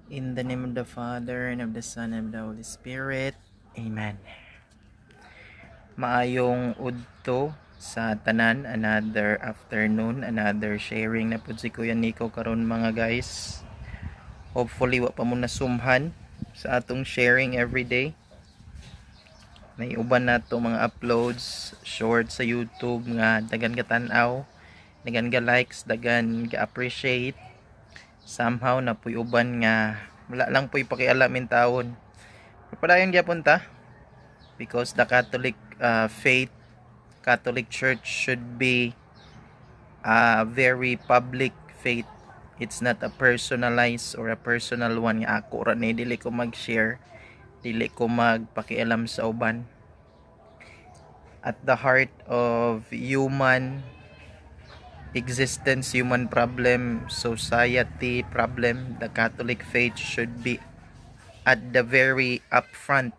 In the name of the Father, and of the Son, and of the Holy Spirit. Amen. Maayong udto sa tanan, another afternoon, another sharing na pud si Kuya Nico karon mga guys. Hopefully wa pa mo nasumhan sa atong sharing every day. May uban na to mga uploads, short sa YouTube nga dagan ka tan-aw, dagan ka likes, dagan ka appreciate. Somehow na puy uban nga wala lang puy pakialam in taon. Padayon gyapon ta because the Catholic faith, Catholic Church should be a very public faith. It's not a personalized or a personal one nga ako ra ni dili ko mag-share, dili ko magpakialam sa uban. At the heart of human existence, human problem, society problem, the Catholic faith should be at the very upfront,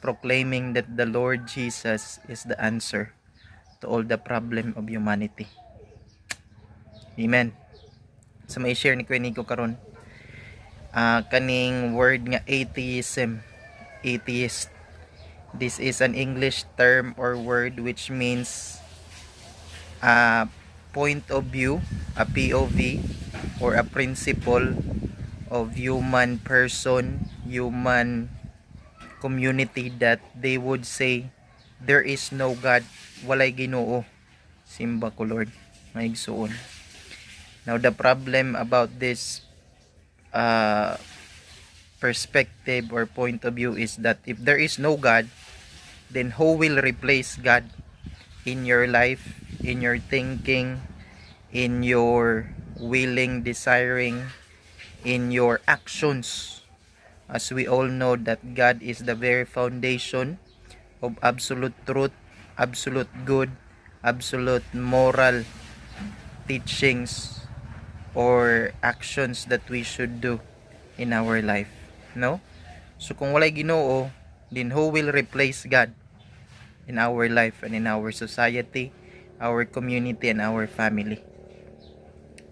proclaiming that the Lord Jesus is the answer to all the problem of humanity. Amen. So may share ni Kuya Nico karon kaning word nga atheism, atheist. This is an English term or word which means point of view, a POV, or a principle of human person, human community that they would say there is no God, walay Ginoo, simba ko Lord, maigsuon. Now the problem about this perspective or point of view is that if there is no God, then who will replace God in your life, in your thinking, in your willing, desiring, in your actions? As we all know that God is the very foundation of absolute truth, absolute good, absolute moral teachings or actions that we should do in our life, no? So kung walay Ginoo, then who will replace God in our life and in our society, our community, and our family?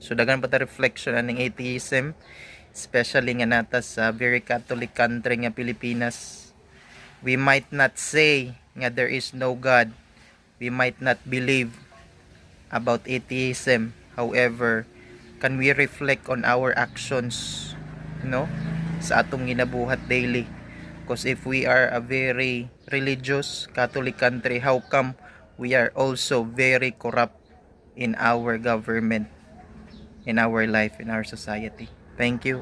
So dagan pa ta reflection aning atheism, especially nga nata sa very Catholic country nga Pilipinas. We might not say nga there is no God, we might not believe about atheism. However, can we reflect on our actions, no, sa atong ginabuhat daily? Because if we are a very religious Catholic country, how come we are also very corrupt in our government, in our life, in our society? Thank you.